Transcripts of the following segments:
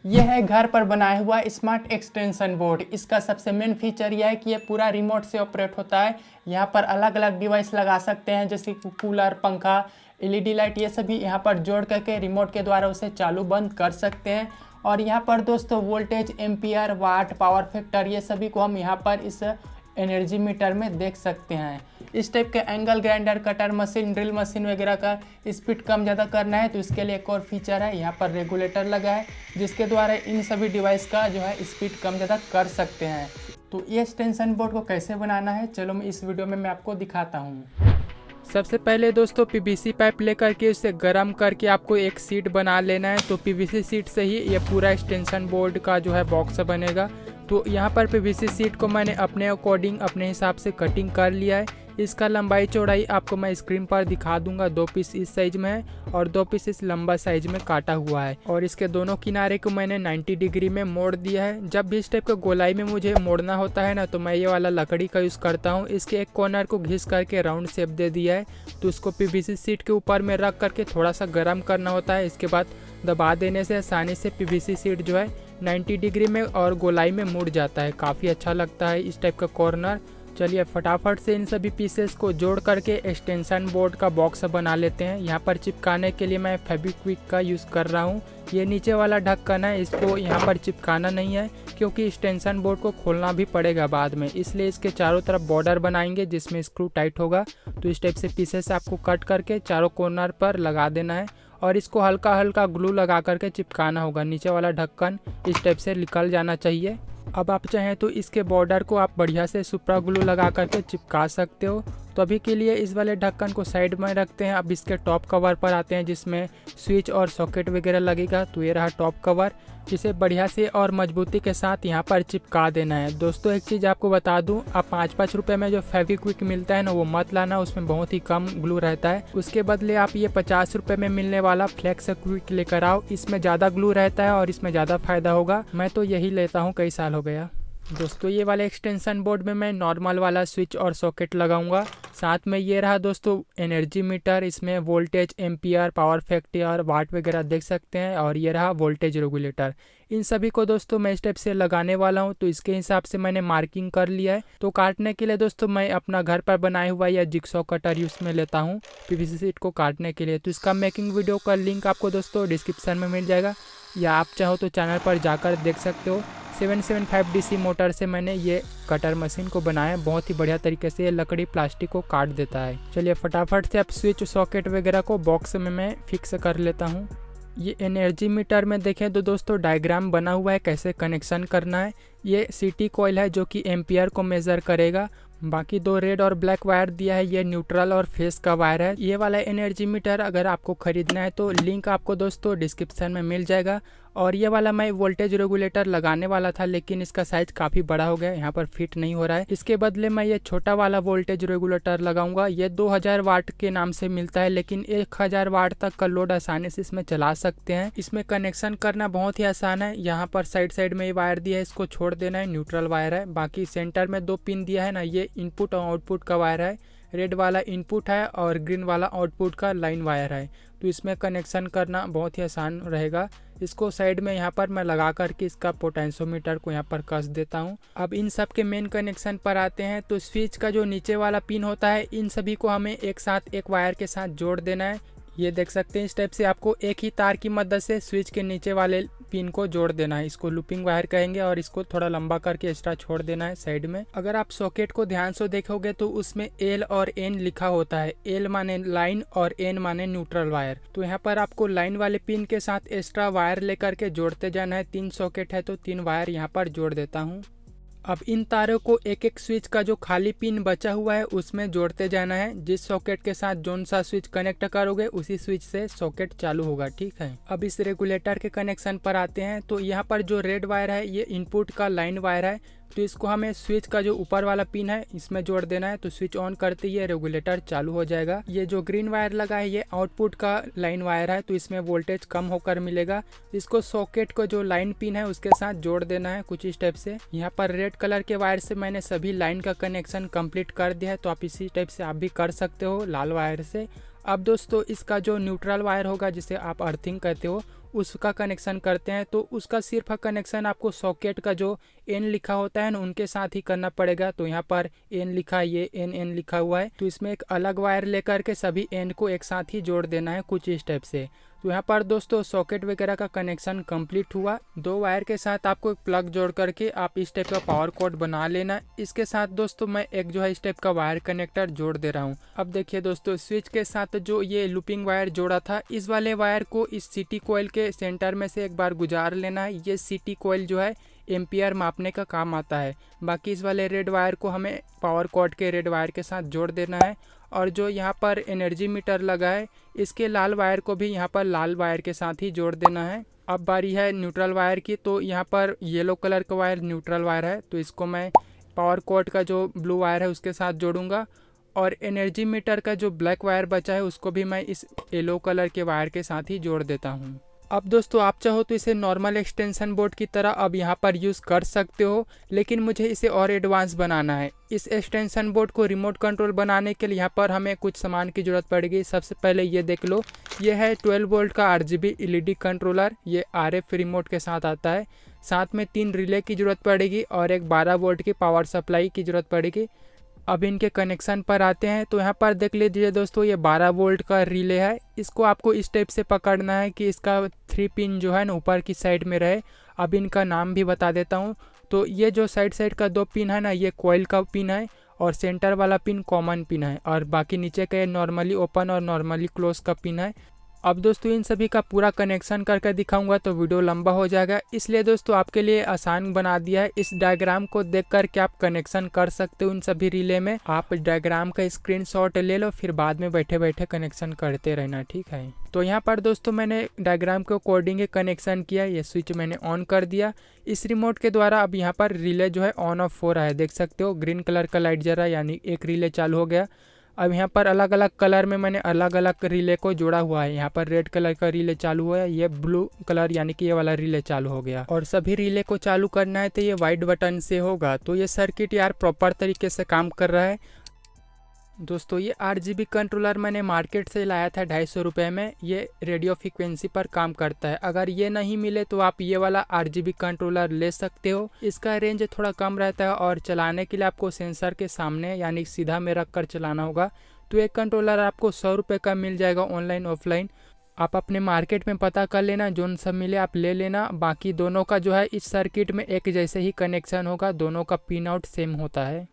यह है घर पर बनाया हुआ स्मार्ट एक्सटेंशन बोर्ड। इसका सबसे मेन फीचर यह है कि यह पूरा रिमोट से ऑपरेट होता है। यहाँ पर अलग अलग डिवाइस लगा सकते हैं, जैसे कि कूलर, पंखा, एलईडी लाइट, ये सभी यहाँ पर जोड़ करके रिमोट के द्वारा उसे चालू बंद कर सकते हैं। और यहाँ पर दोस्तों वोल्टेज, एम्पियर, वाट, पावर फैक्टर, ये सभी को हम यहाँ पर इस एनर्जी मीटर में देख सकते हैं। इस टाइप के angle grinder, cutter machine, drill machine वगैरह का स्पीड कम ज़्यादा करना है तो इसके लिए एक और फीचर है, यहाँ पर रेगुलेटर लगा है जिसके द्वारा इन सभी डिवाइस का जो है स्पीड कम ज़्यादा कर सकते हैं। तो ये एक्सटेंशन बोर्ड को कैसे बनाना है, चलो मैं इस वीडियो में मैं आपको दिखाता हूँ। सबसे पहले दोस्तों पीवीसी पाइप लेकर के उसे गर्म करके आपको एक सीट बना लेना है। तो पीवीसी सीट से ही ये पूरा एक्सटेंशन बोर्ड का जो है बॉक्स बनेगा। तो यहाँ पर पीवीसी सीट को मैंने अपने अकॉर्डिंग अपने हिसाब से कटिंग कर लिया है। इसका लंबाई चौड़ाई आपको मैं स्क्रीन पर दिखा दूंगा। 2 पीस इस साइज में है और 2 पीस इस लंबा साइज में काटा हुआ है। और इसके दोनों किनारे को मैंने 90 डिग्री में मोड़ दिया है। जब भी इस टाइप का गोलाई में मुझे मोड़ना होता है ना, तो मैं ये वाला लकड़ी का यूज़ करता हूँ। इसके एक कॉर्नर को घिस करके राउंड शेप दे दिया है। तो इसको पीवीसी सीट के ऊपर में रख करके थोड़ा सा गर्म करना होता है। इसके बाद दबा देने से आसानी से पीवीसी सीट जो है 90 डिग्री में और गोलाई में मुड़ जाता है। काफ़ी अच्छा लगता है इस टाइप का कॉर्नर। चलिए फटाफट से इन सभी पीसेस को जोड़ करके एक्सटेंशन बोर्ड का बॉक्स बना लेते हैं। यहाँ पर चिपकाने के लिए मैं फेविक्विक का यूज़ कर रहा हूँ। ये नीचे वाला ढक्कन है, इसको यहाँ पर चिपकाना नहीं है क्योंकि एक्सटेंशन बोर्ड को खोलना भी पड़ेगा बाद में, इसलिए इसके चारों तरफ बॉर्डर बनाएंगे जिसमें स्क्रू टाइट होगा। तो इस टाइप से पीसेस आपको कट करके चारों कॉर्नर पर लगा देना है और इसको हल्का हल्का ग्लू लगा करके चिपकाना होगा। नीचे वाला ढक्कन इस टाइप से निकल जाना चाहिए। अब आप चाहें तो इसके बॉर्डर को आप बढ़िया से सुपरा ग्लू लगा करके चिपका सकते हो। तो अभी के लिए इस वाले ढक्कन को साइड में रखते हैं। अब इसके टॉप कवर पर आते हैं जिसमें स्विच और सॉकेट वगैरह लगेगा। तो ये रहा टॉप कवर, इसे बढ़िया से और मजबूती के साथ यहाँ पर चिपका देना है। दोस्तों एक चीज़ आपको बता दूं, आप 5-5 रुपये में जो फेविक्विक मिलता है ना, वो मत लाना, उसमें बहुत ही कम ग्लू रहता है। उसके बदले आप ये 50 रुपये में मिलने वाला फ्लेक्स क्विक लेकर आओ। इसमें ज़्यादा ग्लू रहता है और इसमें ज़्यादा फायदा होगा। मैं तो यही लेता हूँ, कई साल हो गया। दोस्तों ये वाले एक्सटेंशन बोर्ड में मैं नॉर्मल वाला स्विच और सॉकेट लगाऊंगा। साथ में ये रहा दोस्तों एनर्जी मीटर, इसमें वोल्टेज, एम्पियर, पावर फैक्टर, वाट वगैरह देख सकते हैं। और ये रहा वोल्टेज रेगुलेटर। इन सभी को दोस्तों मैं स्टेप से लगाने वाला हूं, तो इसके हिसाब से मैंने मार्किंग कर लिया है। तो काटने के लिए दोस्तों मैं अपना घर पर बनाया हुआ या जिक्सॉ कटर यूज में लेता हूँ पीवीसी सीट को काटने के लिए। तो इसका मेकिंग वीडियो का लिंक आपको दोस्तों डिस्क्रिप्शन में मिल जाएगा, या आप चाहो तो चैनल पर जाकर देख सकते हो। 775 DC मोटर से मैंने ये कटर मशीन को बनाया। बहुत ही बढ़िया तरीके से ये लकड़ी प्लास्टिक को काट देता है। चलिए फटाफट से अब स्विच सॉकेट वगैरह को बॉक्स में मैं फिक्स कर लेता हूँ। ये एनर्जी मीटर में देखें तो दोस्तों डायग्राम बना हुआ है कैसे कनेक्शन करना है। ये सिटी कॉइल है जो कि एम्पियर को मेज़र करेगा। बाकी 2 रेड और ब्लैक वायर दिया है, ये न्यूट्रल और फेस का वायर है। ये वाला एनर्जी मीटर अगर आपको खरीदना है तो लिंक आपको दोस्तों डिस्क्रिप्शन में मिल जाएगा। और ये वाला मैं वोल्टेज रेगुलेटर लगाने वाला था, लेकिन इसका साइज काफ़ी बड़ा हो गया, यहाँ पर फिट नहीं हो रहा है। इसके बदले मैं ये छोटा वाला वोल्टेज रेगुलेटर लगाऊंगा। ये 2000 वाट के नाम से मिलता है, लेकिन 1000 वाट तक का लोड आसानी से इसमें चला सकते हैं। इसमें कनेक्शन करना बहुत ही आसान है। यहाँ पर साइड में ये वायर दिया है, इसको छोड़ देना है, न्यूट्रल वायर है। बाकी सेंटर में 2 पिन दिया है ना, ये इनपुट और आउटपुट का वायर है। रेड वाला इनपुट है और ग्रीन वाला आउटपुट का लाइन वायर है। तो इसमें कनेक्शन करना बहुत ही आसान रहेगा। इसको साइड में यहाँ पर मैं लगा करके इसका पोटेंशियोमीटर को यहाँ पर कस देता हूँ। अब इन सब के मेन कनेक्शन पर आते हैं। तो स्विच का जो नीचे वाला पिन होता है, इन सभी को हमें एक साथ एक वायर के साथ जोड़ देना है। ये देख सकते हैं इस टाइप से आपको एक ही तार की मदद से स्विच के नीचे वाले पिन को जोड़ देना है। इसको लूपिंग वायर कहेंगे और इसको थोड़ा लंबा करके एक्स्ट्रा छोड़ देना है साइड में। अगर आप सॉकेट को ध्यान से देखोगे तो उसमें L और N लिखा होता है। L माने लाइन और N माने न्यूट्रल वायर। तो यहाँ पर आपको लाइन वाले पिन के साथ एक्स्ट्रा वायर लेकर के जोड़ते जाना है। 3 सॉकेट है तो 3 वायर यहाँ पर जोड़ देता हूँ। अब इन तारों को एक एक स्विच का जो खाली पिन बचा हुआ है उसमें जोड़ते जाना है। जिस सॉकेट के साथ जोन सा स्विच कनेक्ट करोगे उसी स्विच से सॉकेट चालू होगा, ठीक है। अब इस रेगुलेटर के कनेक्शन पर आते हैं। तो यहाँ पर जो रेड वायर है ये इनपुट का लाइन वायर है। तो इसको हमें स्विच का जो ऊपर वाला पिन है इसमें जोड़ देना है। तो स्विच ऑन करते ही रेगुलेटर चालू हो जाएगा। ये जो ग्रीन वायर लगा है ये आउटपुट का लाइन वायर है, तो इसमें वोल्टेज कम होकर मिलेगा। इसको सॉकेट को जो लाइन पिन है उसके साथ जोड़ देना है कुछ इस टाइप से। यहाँ पर रेड कलर के वायर से मैंने सभी लाइन का कनेक्शन कंप्लीट कर दिया है। तो आप इसी टाइप से आप भी कर सकते हो लाल वायर से। अब दोस्तों इसका जो न्यूट्रल वायर होगा जिसे आप अर्थिंग कहते हो, उसका कनेक्शन करते हैं तो उसका सिर्फ कनेक्शन आपको सॉकेट का जो एन लिखा होता है ना उनके साथ ही करना पड़ेगा। तो यहाँ पर एन लिखा है, ये एन लिखा हुआ है, तो इसमें एक अलग वायर लेकर के सभी एन को एक साथ ही जोड़ देना है कुछ इस टाइप से। तो यहाँ पर दोस्तों सॉकेट वगैरह का कनेक्शन कंप्लीट हुआ। 2 वायर के साथ आपको एक प्लग जोड़ करके आप इस टाइप का पावर कॉर्ड बना लेना। इसके साथ दोस्तों मैं एक जो है इस टाइप का वायर कनेक्टर जोड़ दे रहा हूँ। अब देखिए दोस्तों, स्विच के साथ जो ये लूपिंग वायर जोड़ा था, इस वाले वायर को इस सिटी कॉइल के सेंटर में से एक बार गुजार लेना है। ये सिटी कॉइल जो है एम्पियर मापने का काम आता है। बाकी इस वाले रेड वायर को हमें पावर कॉर्ड के रेड वायर के साथ जोड़ देना है। और जो यहाँ पर एनर्जी मीटर लगा है, इसके लाल वायर को भी यहाँ पर लाल वायर के साथ ही जोड़ देना है। अब बारी है न्यूट्रल वायर की। तो यहाँ पर येलो कलर का वायर न्यूट्रल वायर है, तो इसको मैं पावर कॉर्ड का जो ब्लू वायर है उसके साथ जोड़ूंगा। और एनर्जी मीटर का जो ब्लैक वायर बचा है उसको भी मैं इस येलो कलर के वायर के साथ ही जोड़ देता हूँ। अब दोस्तों आप चाहो तो इसे नॉर्मल एक्सटेंशन बोर्ड की तरह अब यहाँ पर यूज़ कर सकते हो, लेकिन मुझे इसे और एडवांस बनाना है। इस एक्सटेंशन बोर्ड को रिमोट कंट्रोल बनाने के लिए यहाँ पर हमें कुछ सामान की ज़रूरत पड़ेगी। सबसे पहले ये देख लो, ये है 12 वोल्ट का RGB LED कंट्रोलर। ये RF रिमोट के साथ आता है। साथ में 3 रिले की ज़रूरत पड़ेगी और एक 12 वोल्ट की पावर सप्लाई की ज़रूरत पड़ेगी। अब इनके कनेक्शन पर आते हैं। तो यहाँ पर देख लीजिए दोस्तों, ये 12 वोल्ट का रिले है। इसको आपको इस टाइप से पकड़ना है कि इसका 3 पिन जो है ना ऊपर की साइड में रहे। अब इनका नाम भी बता देता हूँ। तो ये जो साइड का 2 पिन है ना, ये कॉइल का पिन है और सेंटर वाला पिन कॉमन पिन है, और बाकी नीचे का ये नॉर्मली ओपन और नॉर्मली क्लोज का पिन है। अब दोस्तों इन सभी का पूरा कनेक्शन करके दिखाऊंगा तो वीडियो लंबा हो जाएगा, इसलिए दोस्तों आपके लिए आसान बना दिया है। इस डायग्राम को देख कर के आप कनेक्शन कर सकते हो इन सभी रिले में। आप डायग्राम का स्क्रीनशॉट ले लो, फिर बाद में बैठे बैठे कनेक्शन करते रहना, ठीक है। तो यहाँ पर दोस्तों मैंने डायग्राम को कोडिंग के कनेक्शन किया। ये स्विच मैंने ऑन कर दिया। इस रिमोट के द्वारा अब यहाँ पर रिले जो है ऑन ऑफ हो रहा है, देख सकते हो ग्रीन कलर का लाइट जल रहा है, यानी एक रिले चालू हो गया। अब यहाँ पर अलग अलग कलर में मैंने अलग अलग रिले को जोड़ा हुआ है। यहाँ पर रेड कलर का रिले चालू हुआ है, ये ब्लू कलर यानी कि ये वाला रिले चालू हो गया। और सभी रिले को चालू करना है तो ये वाइट बटन से होगा। तो ये सर्किट यार प्रॉपर तरीके से काम कर रहा है। दोस्तों ये RGB कंट्रोलर मैंने मार्केट से लाया था 250 रुपये में। ये रेडियो फ्रीक्वेंसी पर काम करता है। अगर ये नहीं मिले तो आप ये वाला RGB कंट्रोलर ले सकते हो। इसका रेंज थोड़ा कम रहता है और चलाने के लिए आपको सेंसर के सामने यानी सीधा में रख कर चलाना होगा। तो एक कंट्रोलर आपको 100 रुपये का मिल जाएगा ऑनलाइन ऑफलाइन। आप अपने मार्केट में पता कर लेना, जो सब मिले आप ले लेना। बाकी दोनों का जो है इस सर्किट में एक जैसे ही कनेक्शन होगा, दोनों का पिन आउट सेम होता है।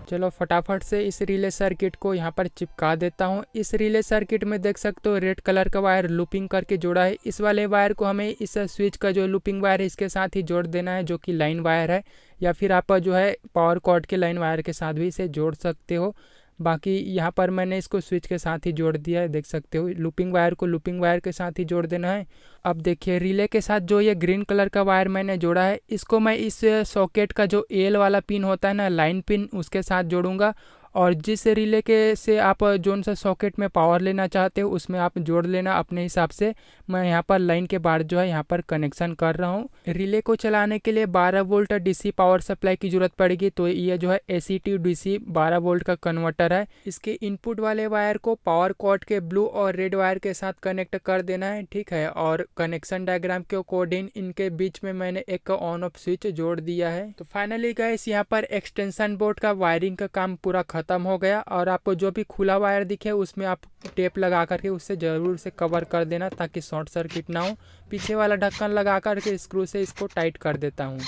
चलो फटाफट से इस रिले सर्किट को यहाँ पर चिपका देता हूँ। इस रिले सर्किट में देख सकते हो रेड कलर का वायर लूपिंग करके जोड़ा है। इस वाले वायर को हमें इस स्विच का जो लूपिंग वायर है इसके साथ ही जोड़ देना है, जो कि लाइन वायर है, या फिर आप जो है पावर कॉर्ड के लाइन वायर के साथ भी इसे जोड़ सकते हो। बाकी यहाँ पर मैंने इसको स्विच के साथ ही जोड़ दिया है, देख सकते हो लूपिंग वायर को लूपिंग वायर के साथ ही जोड़ देना है। अब देखिए रिले के साथ जो ये ग्रीन कलर का वायर मैंने जोड़ा है, इसको मैं इस सॉकेट का जो एल वाला पिन होता है ना, लाइन पिन, उसके साथ जोड़ूंगा। और जिस रिले के से आप जोन सा सॉकेट में पावर लेना चाहते हो उसमें आप जोड़ लेना अपने हिसाब से। मैं यहाँ पर लाइन के बाद जो है यहाँ पर कनेक्शन कर रहा हूँ। रिले को चलाने के लिए 12 वोल्ट DC पावर सप्लाई की जरूरत पड़ेगी। तो ये जो है AC to DC 12 वोल्ट का कन्वर्टर है। इसके इनपुट वाले वायर को पावर कॉर्ड के ब्लू और रेड वायर के साथ कनेक्ट कर देना है, ठीक है। और कनेक्शन डायग्राम के अकॉर्डिंग इनके बीच में मैंने एक ऑन ऑफ स्विच जोड़ दिया है। तो फाइनली गाइस यहाँ पर एक्सटेंशन बोर्ड का वायरिंग का काम पूरा खत्म हो गया। और आपको जो भी खुला वायर दिखे उसमें आप टेप लगा करके उससे ज़रूर से कवर कर देना ताकि शॉर्ट सर्किट ना हो। पीछे वाला ढक्कन लगा करके स्क्रू से इसको टाइट कर देता हूँ।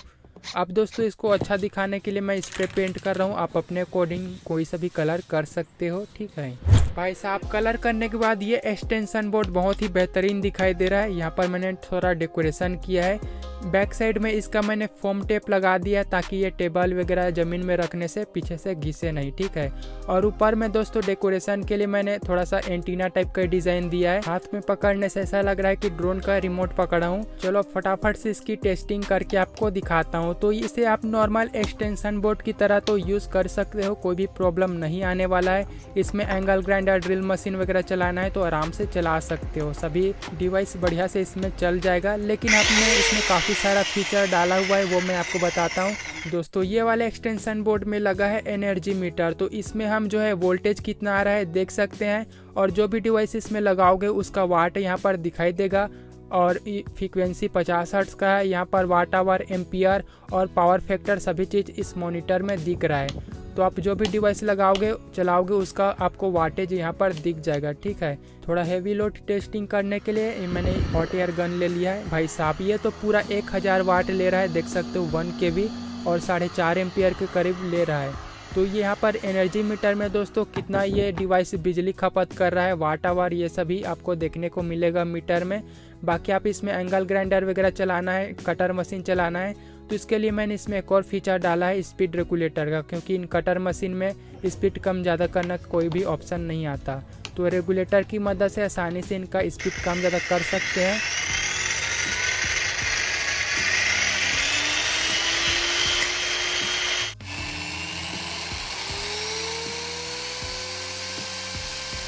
अब दोस्तों इसको अच्छा दिखाने के लिए मैं स्प्रे पेंट कर रहा हूँ। आप अपने अकॉर्डिंग कोई सा भी कलर कर सकते हो, ठीक है भाई साहब। कलर करने के बाद ये एक्सटेंशन बोर्ड बहुत ही बेहतरीन दिखाई दे रहा है। यहाँ पर मैंने थोड़ा डेकोरेशन किया है। बैक साइड में इसका मैंने फोम टेप लगा दिया ताकि ये टेबल वगैरह ज़मीन में रखने से पीछे से घिसे नहीं, ठीक है। और ऊपर में दोस्तों डेकोरेशन के लिए मैंने थोड़ा सा एंटीना टाइप का डिज़ाइन दिया है। हाथ में पकड़ने से ऐसा लग रहा है कि ड्रोन का रिमोट पकड़ा हूँ। चलो फटाफट से इसकी टेस्टिंग करके आपको दिखाता हूँ। तो इसे आप नॉर्मल एक्सटेंशन बोर्ड की तरह तो यूज़ कर सकते हो, कोई भी प्रॉब्लम नहीं आने वाला है। इसमें एंगल ग्राइंडर, ड्रिल मशीन वगैरह चलाना है तो आराम से चला सकते हो। सभी डिवाइस बढ़िया से इसमें चल जाएगा। लेकिन आपने इसमें काफ़ी सारा फीचर डाला हुआ है, वो मैं आपको बताता हूँ। दोस्तों ये वाले एक्सटेंशन बोर्ड में लगा है एनर्जी मीटर। तो इसमें हम जो है वोल्टेज कितना आ रहा है देख सकते हैं। और जो भी डिवाइस इसमें लगाओगे उसका वाट यहाँ पर दिखाई देगा। और फ्रीक्वेंसी 50 हर्ट्ज़ का है। यहाँ पर वाट आवर, एम्पियर और पावर फैक्टर सभी चीज़ इस मॉनिटर में दिख रहा है। तो आप जो भी डिवाइस लगाओगे चलाओगे उसका आपको वाटेज यहाँ पर दिख जाएगा, ठीक है। थोड़ा हेवी लोड टेस्टिंग करने के लिए मैंने हॉट एयर गन ले लिया है भाई साहब। ये तो पूरा 1000 वाट ले रहा है, देख सकते हो 1 kV और 4.5 एम्पियर के करीब ले रहा है। तो यहाँ पर एनर्जी मीटर में दोस्तों कितना ये डिवाइस बिजली खपत कर रहा है, वाट आवर, ये सभी आपको देखने को मिलेगा मीटर में। बाकी आप इसमें एंगल ग्राइंडर वगैरह चलाना है, कटर मशीन चलाना है, तो इसके लिए मैंने इसमें एक और फीचर डाला है स्पीड रेगुलेटर का, क्योंकि इन कटर मशीन में स्पीड कम ज़्यादा करना कोई भी ऑप्शन नहीं आता। तो रेगुलेटर की मदद से आसानी से इनका स्पीड कम ज़्यादा कर सकते हैं।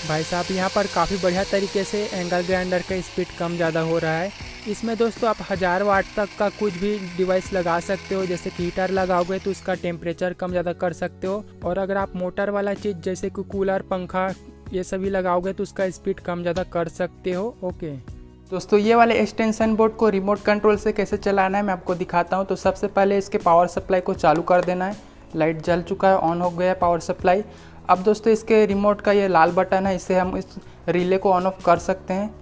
भाई साहब यहाँ पर काफ़ी बढ़िया तरीके से एंगल ग्राइंडर का स्पीड कम ज़्यादा हो रहा है। इसमें दोस्तों आप 1000 वाट तक का कुछ भी डिवाइस लगा सकते हो, जैसे कि हीटर लगाओगे तो उसका टेम्परेचर कम ज़्यादा कर सकते हो, और अगर आप मोटर वाला चीज़ जैसे कि कूलर, पंखा ये सभी लगाओगे तो उसका स्पीड कम ज़्यादा कर सकते हो। ओके दोस्तों, ये वाले एक्सटेंशन बोर्ड को रिमोट कंट्रोल से कैसे चलाना है मैं आपको दिखाता हूँ। तो सबसे पहले इसके पावर सप्लाई को चालू कर देना है। लाइट जल चुका है, ऑन हो गया पावर सप्लाई। अब दोस्तों इसके रिमोट का ये लाल बटन है, इससे हम इस रिले को ऑन ऑफ कर सकते हैं।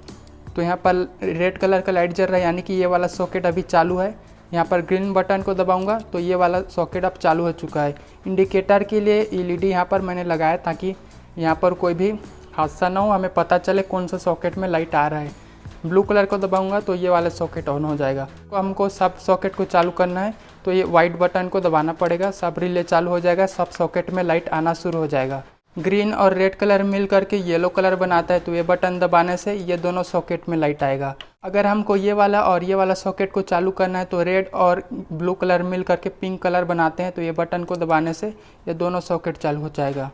तो यहाँ पर रेड कलर का लाइट जल रहा है, यानी कि ये वाला सॉकेट अभी चालू है। यहाँ पर ग्रीन बटन को दबाऊंगा तो ये वाला सॉकेट अब चालू हो चुका है। इंडिकेटर के लिए एलईडी यहाँ पर मैंने लगाया ताकि यहाँ पर कोई भी हादसा ना हो, हमें पता चले कौन सा सॉकेट में लाइट आ रहा है। ब्लू कलर को दबाऊंगा तो ये वाला सॉकेट ऑन हो जाएगा। तो हमको सब सॉकेट को चालू करना है तो ये वाइट बटन को दबाना पड़ेगा, सब रिले चालू हो जाएगा, सब सॉकेट में लाइट आना शुरू हो जाएगा। ग्रीन और रेड कलर मिल करके येलो कलर बनाता है, तो ये बटन दबाने से ये दोनों सॉकेट में लाइट आएगा। अगर हमको ये वाला और ये वाला सॉकेट को चालू करना है तो रेड और ब्लू कलर मिल करके पिंक कलर बनाते हैं, तो ये बटन को दबाने से ये दोनों सॉकेट चालू हो जाएगा।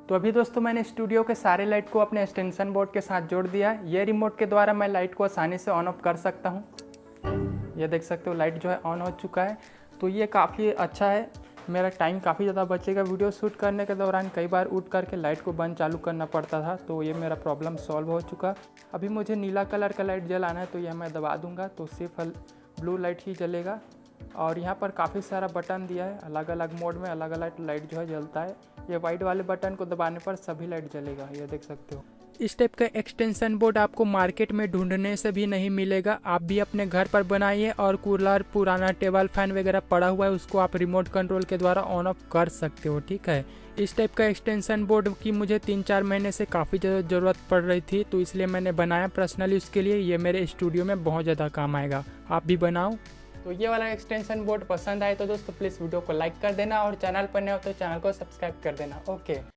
तो अभी दोस्तों मैंने स्टूडियो के सारे लाइट को अपने एक्सटेंशन बोर्ड के साथ जोड़ दिया है। ये रिमोट के द्वारा मैं लाइट को आसानी से ऑन ऑफ कर सकता हूँ। ये देख सकते हो लाइट जो है ऑन हो चुका है। तो ये काफ़ी अच्छा है, मेरा टाइम काफ़ी ज़्यादा बचेगा। वीडियो शूट करने के दौरान कई बार उठ करके लाइट को बंद चालू करना पड़ता था, तो ये मेरा प्रॉब्लम सॉल्व हो चुका। अभी मुझे नीला कलर का लाइट जलाना है तो यह मैं दबा दूंगा तो सिर्फ ब्लू लाइट ही जलेगा। और यहाँ पर काफ़ी सारा बटन दिया है, अलग अलग मोड में अलग अलग लाइट जो है जलता है। ये वाइट वाले बटन को दबाने पर सभी लाइट जलेगा, ये देख सकते हो। इस टाइप का एक्सटेंशन बोर्ड आपको मार्केट में ढूंढने से भी नहीं मिलेगा। आप भी अपने घर पर बनाइए, और कूलर, पुराना टेबल फैन वगैरह पड़ा हुआ है उसको आप रिमोट कंट्रोल के द्वारा ऑन ऑफ कर सकते हो, ठीक है। इस टाइप का एक्सटेंशन बोर्ड की मुझे 3-4 महीने से काफ़ी ज़्यादा ज़रूरत पड़ रही थी, तो इसलिए मैंने बनाया पर्सनली उसके लिए। ये मेरे स्टूडियो में बहुत ज़्यादा काम आएगा, आप भी बनाओ। तो ये वाला एक्सटेंशन बोर्ड पसंद आए तो दोस्तों प्लीज़ वीडियो को लाइक कर देना, और चैनल पर नए हो तो चैनल को सब्सक्राइब कर देना। ओके।